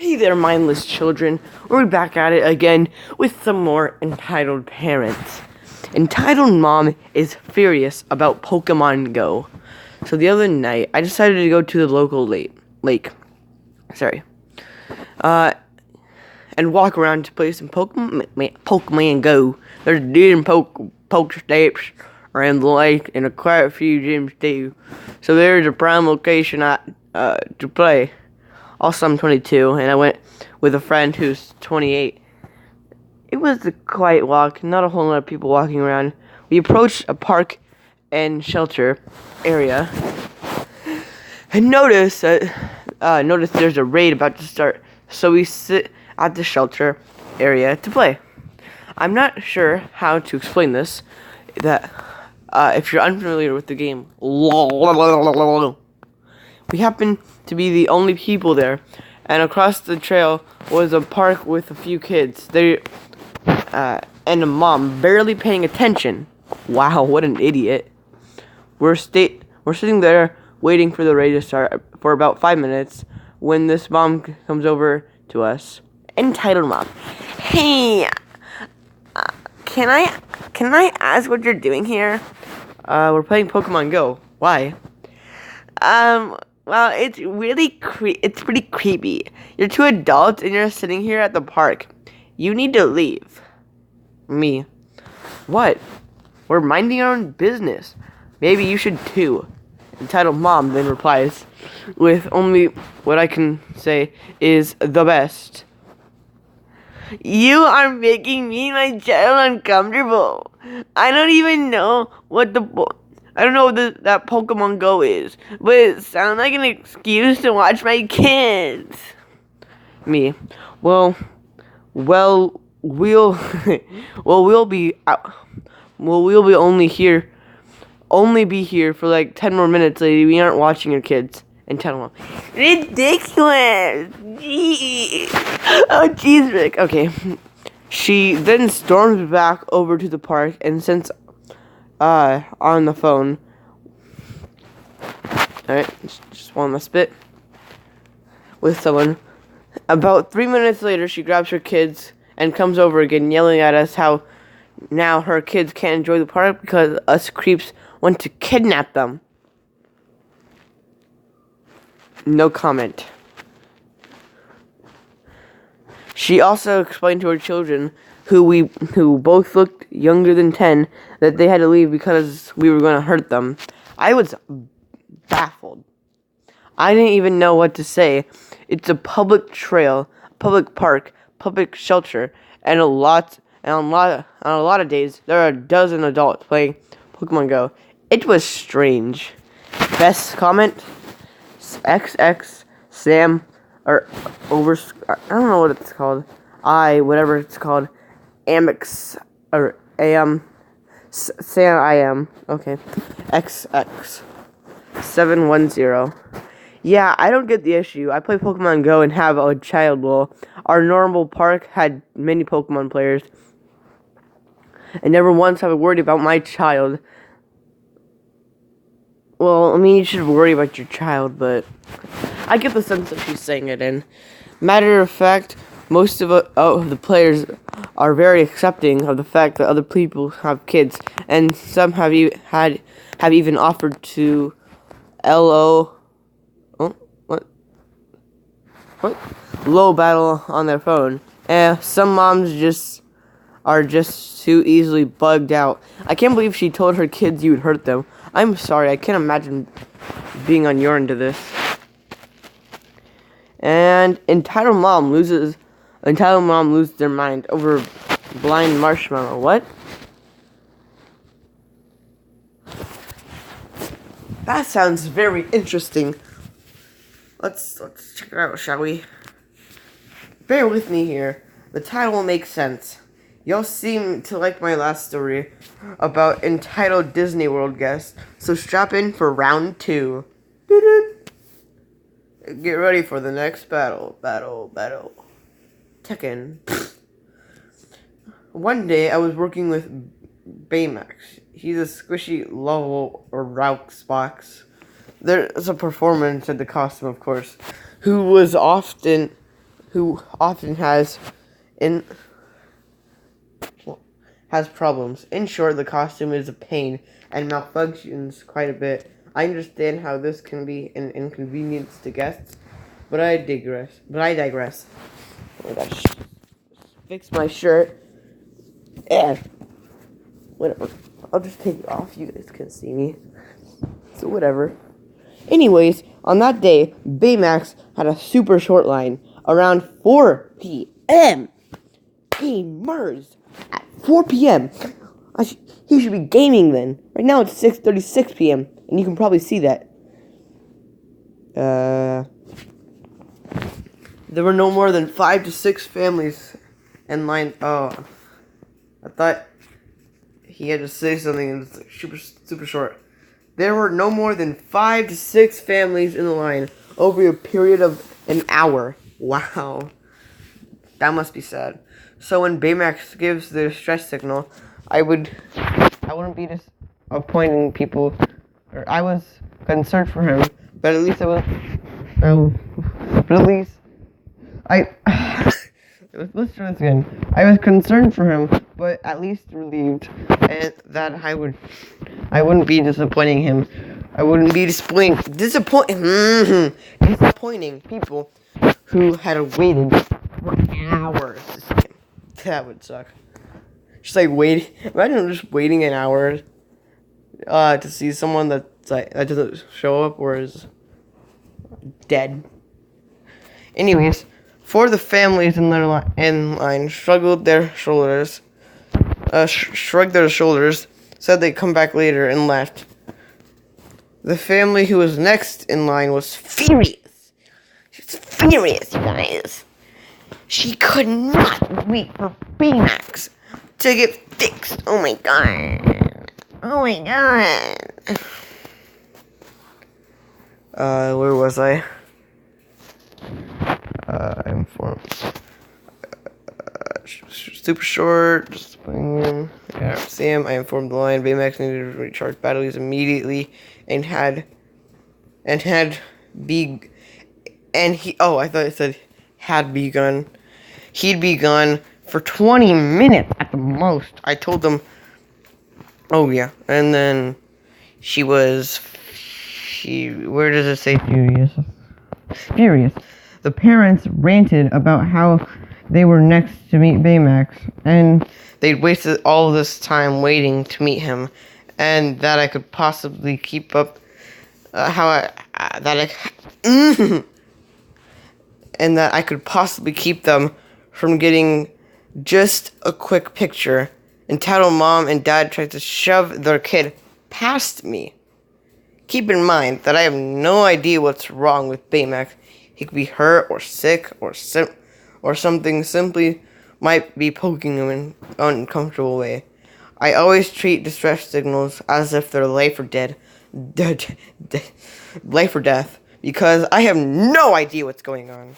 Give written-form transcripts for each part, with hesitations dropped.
Hey there, mindless children. We're back at it again with some more Entitled Parents. Entitled Mom is furious about Pokemon Go. So the other night, I decided to go to the local lake. And walk around to play some Pokemon Go. There's different poke steps around the lake and quite a few gyms too. So there's a prime location to play. Also, I'm 22, and I went with a friend who's 28. It was a quiet walk, not a whole lot of people walking around. We approached a park and shelter area, and noticed there's a raid about to start. So we sit at the shelter area to play. I'm not sure how to explain this. That if you're unfamiliar with the game, we happened to be the only people there, and across the trail was a park with a few kids. And a mom barely paying attention. Wow, what an idiot! We're sitting there waiting for the raid to start for about 5 minutes when this mom comes over to us. Entitled Mom. Hey, can I ask what you're doing here? We're playing Pokemon Go. Why? Well, it's pretty creepy. You're two adults and you're sitting here at the park. You need to leave. Me. What? We're minding our own business. Maybe you should too. Entitled Mom then replies with only what I can say is the best. You are making me and my child uncomfortable. I don't even know what that Pokemon Go is, but it sounds like an excuse to watch my kids. Me. We'll only be here for like 10 more minutes, lady. We aren't watching your kids. And tell them, ridiculous. Jeez. Oh, jeez, Rick. Okay. She then storms back over to the park, and since on the phone. Alright, just one last bit with someone. About 3 minutes later, she grabs her kids and comes over again, yelling at us how now her kids can't enjoy the park because us creeps want to kidnap them. No comment. She also explained to her children, who both looked younger than 10, that they had to leave because we were going to hurt them. I was baffled. I didn't even know what to say. It's a public trail, public park, public shelter, and on a lot of days there are a dozen adults playing Pokemon Go. It was strange. Best comment: XX Sam or over. I don't know what it's called. Whatever it's called. Amex or AM. Sam I am. Okay. XX 710. Yeah, I don't get the issue. I play Pokemon Go and have a child role. Our normal park had many Pokemon players. And never once have I worried about my child. Well, I mean, you should worry about your child, but I get the sense that she's saying it in. Matter of fact, most of the players are very accepting of the fact that other people have kids, and some have even offered to low battle on their phone. Some moms are just too easily bugged out. I can't believe she told her kids you would hurt them. I'm sorry, I can't imagine being on your end of this. And Entitled Mom loses their mind over blind marshmallow. What? That sounds very interesting. Let's check it out, shall we? Bear with me here. The title will make sense. Y'all seem to like my last story about entitled Disney World guests, so strap in for round 2. Get ready for the next battle. Tekken. One day I was working with Baymax. He's a squishy Lovell or Raux box. There's a performance at the costume, of course, who who often has problems. In short, the costume is a pain and malfunctions quite a bit. I understand how this can be an inconvenience to guests, but I digress. Oh my gosh. Fix my shirt. Whatever. I'll just take it off. You guys can see me. So whatever. Anyways, on that day, Baymax had a super short line around 4 p.m. Gamers at 4 p.m. He should be gaming then. Right now it's 6:36 p.m. and you can probably see that. There were no more than 5 to 6 families in line. Oh, I thought he had to say something and it's like super short. There were no more than 5 to 6 families in the line over a period of an hour. Wow. That must be sad. So when Baymax gives the distress signal, I wouldn't be disappointing people. Or I was concerned for him, but at least let's try this again. I was concerned for him, but at least relieved, and that I wouldn't be disappointing him. I wouldn't be disappointing people who had waited for hours to see him. That would suck. Just like imagine just waiting an hour to see someone that doesn't show up or is dead. Anyways, for the families in line shrugged their shoulders, said they'd come back later, and left. The family who was next in line was furious. She was furious, you guys. She could not wait for Baymax to get fixed. Oh my god. Where was I? I'm for super short. Just playing. Yeah, Sam. I informed the line. Baymax needed to recharge batteries immediately, and Oh, I thought it said had begun. He'd be gone for 20 minutes at the most. I told them. Oh yeah, and then where does it say furious? Furious. The parents ranted about how they were next to meet Baymax, and they'd wasted all this time waiting to meet him, and that I could possibly keep up, and that I could possibly keep them from getting just a quick picture. Entitled mom and dad tried to shove their kid past me. Keep in mind that I have no idea what's wrong with Baymax. He could be hurt or sick or something simply might be poking him in an uncomfortable way. I always treat distress signals as if they're life or death, because I have no idea what's going on.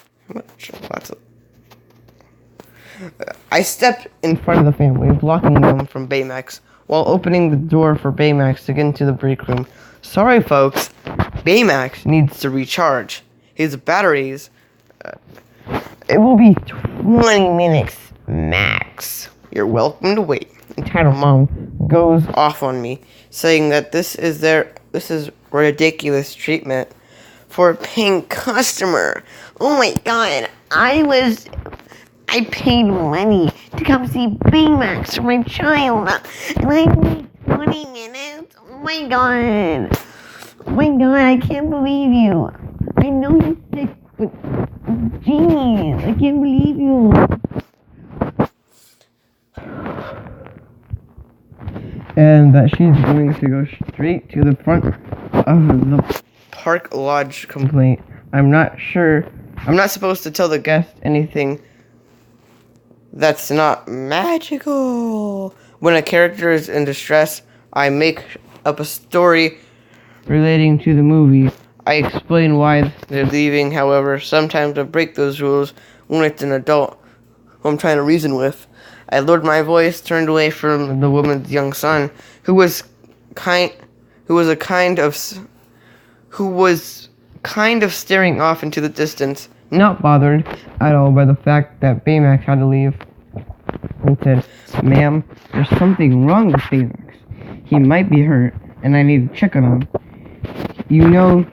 I stepped in front of the family, blocking them from Baymax, while opening the door for Baymax to get into the break room. Sorry, folks. Baymax needs to recharge his batteries. It will be 20 minutes max. You're welcome to wait. Entitled mom goes off on me, saying that this is ridiculous treatment for a paying customer. Oh my god, I paid money to come see Baymax for my child, and I wait 20 minutes? Oh my god, I can't believe you. I know you're sick, but jeez, I can't believe you. And that she's going to go straight to the front of the park lodge complaint. I'm not supposed to tell the guest anything that's not magical. When a character is in distress, I make up a story relating to the movie. I explain why they're leaving. However, sometimes I break those rules when it's an adult who I'm trying to reason with. I lowered my voice, turned away from the woman's young son, who was kind of staring off into the distance. not bothered at all by the fact that Baymax had to leave, and said, "Ma'am, there's something wrong with Baymax. He might be hurt, and I need to check on him." You know,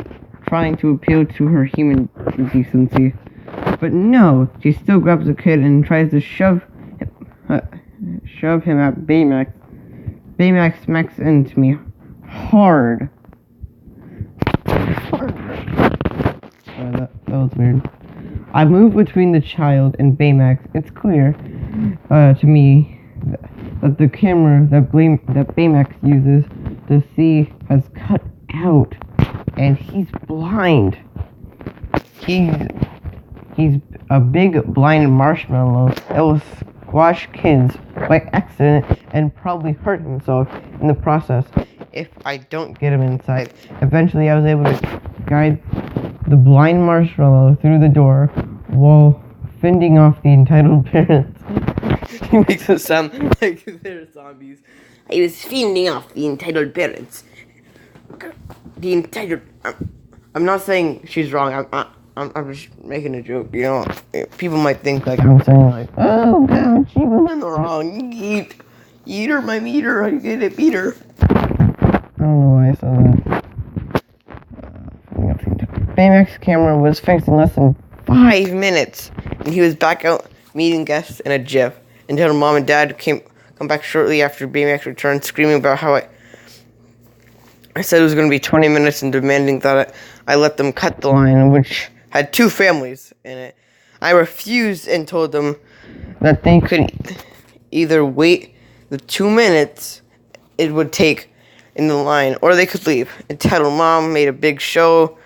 trying to appeal to her human decency. But no, she still grabs the kid and tries to shove him at Baymax. Baymax smacks into me hard. That was weird. I move between the child and Baymax. It's clear to me that the camera that Baymax uses to see has cut out, and he's blind. He's a big blind marshmallow that will squash kids by accident and probably hurt himself in the process if I don't get him inside. Eventually, I was able to guide the blind marshmallow through the door while fending off the entitled parents. He makes it sound like they're zombies. I was fending off the entitled parents. The entitled... I'm not saying she's wrong. I'm just making a joke, you know. People might think like I'm saying like, oh god, she was in the wrong. Eat her, my meter. I get it, beat her. I don't know why I said that. Baymax's camera was fixed in less than 5 minutes, and he was back out meeting guests in a jiff until mom and dad come back shortly after Baymax returned, screaming about how I said it was going to be 20 minutes and demanding that I let them cut the line, which had 2 families in it. I refused and told them that they could either wait the 2 minutes it would take in the line, or they could leave. Entitled mom made a big show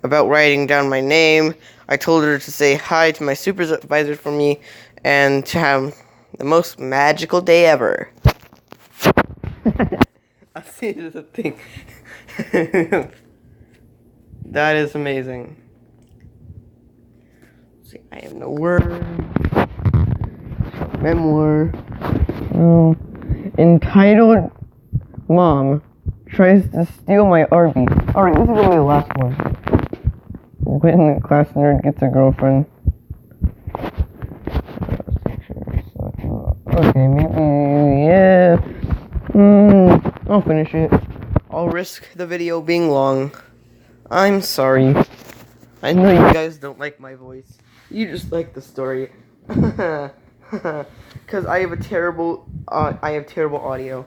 about writing down my name. I told her to say hi to my supervisor for me and to have the most magical day ever. I see it as a thing. That is amazing. See, I have no words. Memoir. Oh. Entitled mom tries to steal my RV. Alright, this is gonna be the last one. When the class nerd gets a girlfriend. Okay, maybe, yeah. I'll finish it. I'll risk the video being long. I'm sorry. I know you guys don't like my voice. You just like the story. Because I have terrible audio.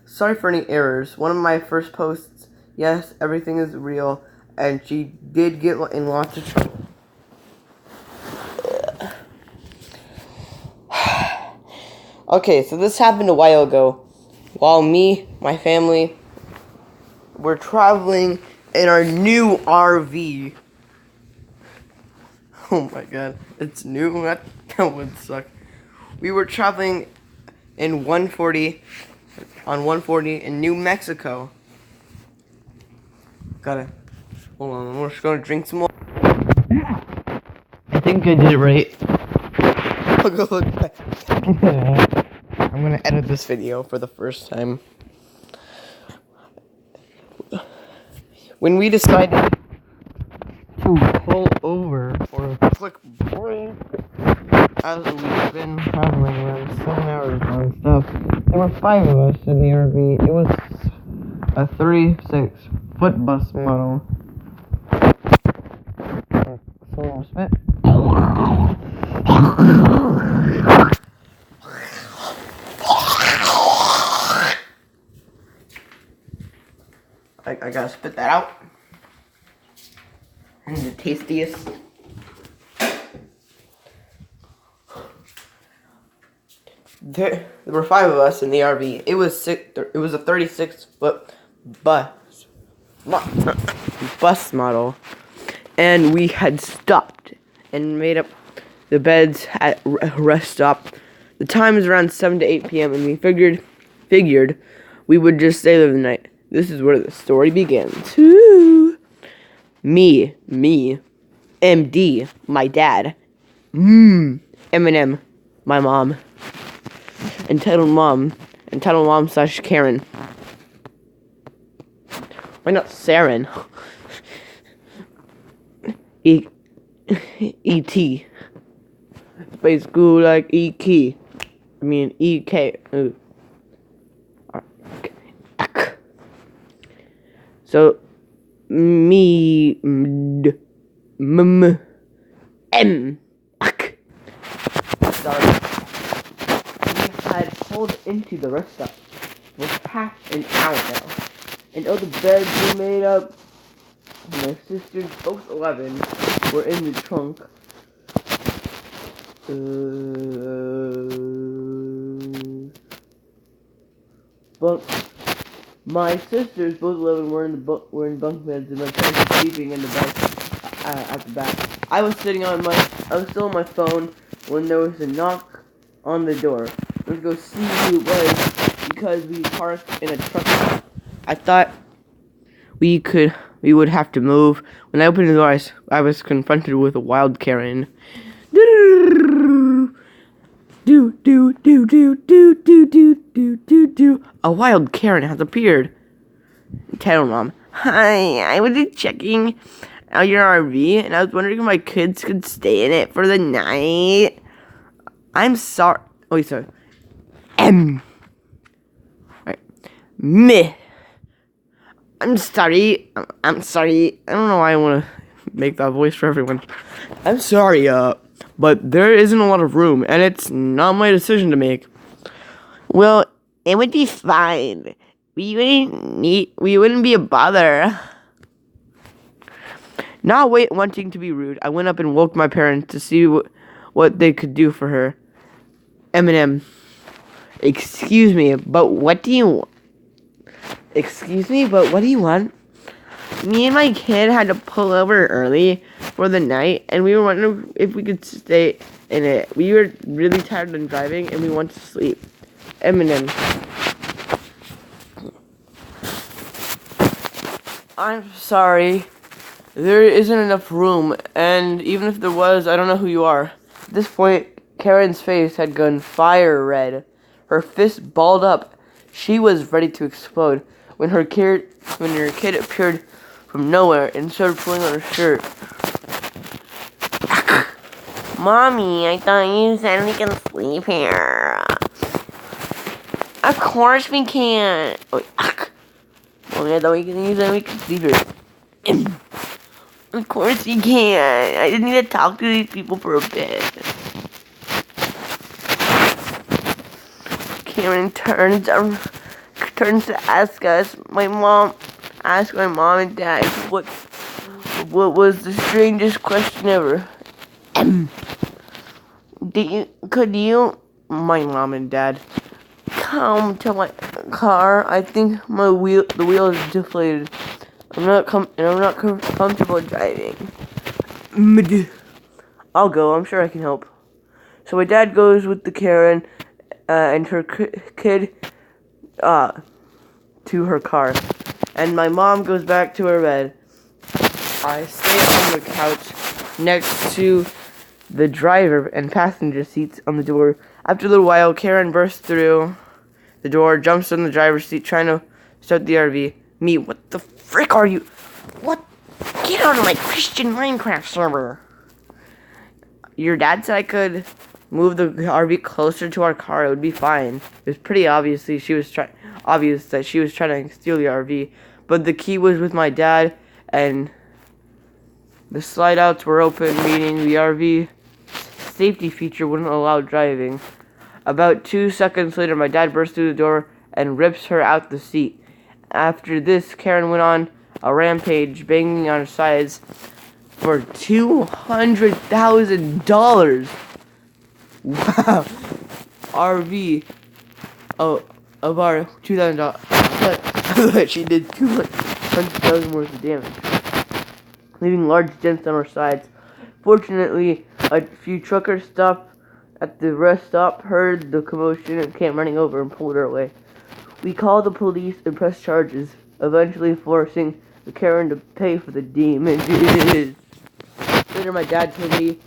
Sorry for any errors. One of my first posts, yes, everything is real, and she did get in lots of trouble. Okay, so this happened a while ago. While me, my family, were traveling in our new RV. Oh my god, it's new? That would suck. We were traveling in 140 in New Mexico. Hold on, I'm just gonna drink some more. I think I did it right. I'll go look back. I'm gonna edit this video for the first time. When we decided to pull over or click brake, as we've been traveling around 7 hours on stuff, there were 5 of us in the RV. It was a 36-foot bus model. So spit. I gotta spit that out. And the tastiest. There were 5 of us in the RV. It was a 36-foot bus model, and we had stopped and made up the beds at a rest stop. The time is around 7 to 8 p.m. and we figured we would just stay there the night. This is where the story begins. Ooh. Me, MD, my dad, Eminem, my mom, entitled mom / Karen. Why not Saren? E E-T. Space school like E-Key. I mean E-K. Ooh. So, me, m, m, sorry. We had pulled into the rest stop for half an hour now. And all the beds were made up. My sisters, both 11, were in the trunk. But my sisters, both 11, were in bunk beds, and my parents were sleeping in the bed at the back. I was still on my phone when there was a knock on the door. Let's go see who it was because we parked in a truck stop. I thought we would have to move. When I opened the door, I was confronted with a wild Karen. A wild Karen has appeared. Tell Mom, hi, I was just checking out your RV, and I was wondering if my kids could stay in it for the night. I'm sorry. Oh, wait, sorry. Right. Meh. I'm sorry. I'm sorry. I don't know why I want to make that voice for everyone. I'm sorry, but there isn't a lot of room, and it's not my decision to make. Well, it would be fine. We wouldn't be a bother. Not wanting to be rude, I went up and woke my parents to see what they could do for her. Eminem. Excuse me, but what do you want? Me and my kid had to pull over early for the night, and we were wondering if we could stay in it. We were really tired of driving, and we wanted to sleep. Eminem. I'm sorry. There isn't enough room, and even if there was, I don't know who you are. At this point, Karen's face had gone fire red. Her fist balled up. She was ready to explode when her kid appeared from nowhere and started pulling on her shirt. Mommy, I thought you said we can sleep here. Of course we can. Mommy, I thought we can sleep here. Of course you can. I just need to talk to these people for a bit. Karen turns to ask us. My mom asked my mom and dad what was the strangest question ever. Could you, my mom and dad, come to my car? I think the wheel is deflated. I'm not comfortable driving. I'll go. I'm sure I can help. So my dad goes with the Karen and her kid to her car, and my mom goes back to her bed. I stay on the couch next to the driver and passenger seats on the door. After a little while, Karen bursts through the door, jumps in the driver's seat, trying to start the RV. Me, what the frick are you? What? Get out of my Christian Minecraft server. Your dad said I could move the RV closer to our car. It would be fine. It was pretty obvious that she was trying to steal the RV. But the key was with my dad, and the slide outs were open, meaning the RV safety feature wouldn't allow driving. About 2 seconds later, my dad bursts through the door and rips her out the seat. After this, Karen went on a rampage, banging on her sides for $200,000. Wow. RV of our $2,000. She did $200,000 worth of damage, leaving large dents on her sides. Fortunately, a few truckers stopped at the rest stop, heard the commotion, and came running over and pulled her away. We called the police and pressed charges, eventually forcing the Karen to pay for the damages. Later, my dad told me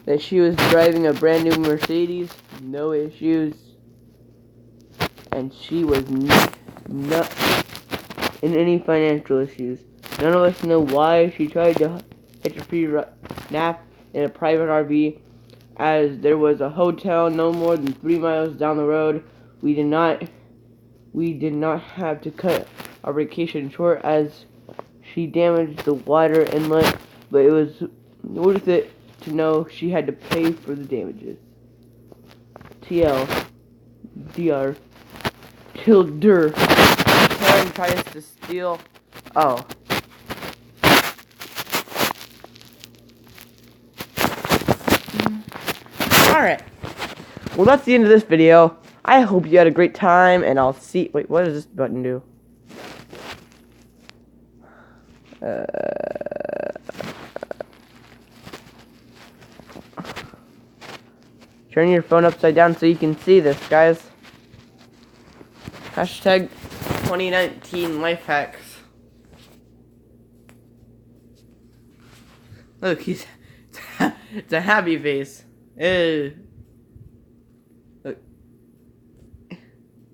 that she was driving a brand new Mercedes, no issues, and she was not in any financial issues. None of us know why she tried to catch a free nap in a private RV, as there was a hotel no more than 3 miles down the road. We did not have to cut our vacation short as she damaged the water inlet, but it was worth it to know she had to pay for the damages. TL. DR. Tilder. Karen tries to steal. Oh. Alright. Well, that's the end of this video. I hope you had a great time, and I'll see. Wait, what does this button do? Turn your phone upside down so you can see this, guys. Hashtag 2019 life hacks. Look, it's a happy face. Look.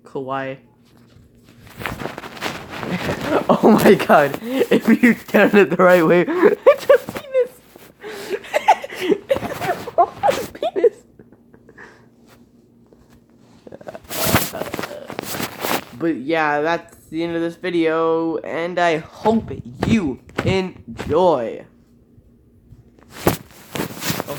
Kawaii. Oh my god. If you turn it the right way, it's a penis. It's a penis. But yeah, that's the end of this video, and I hope you enjoy. Oh.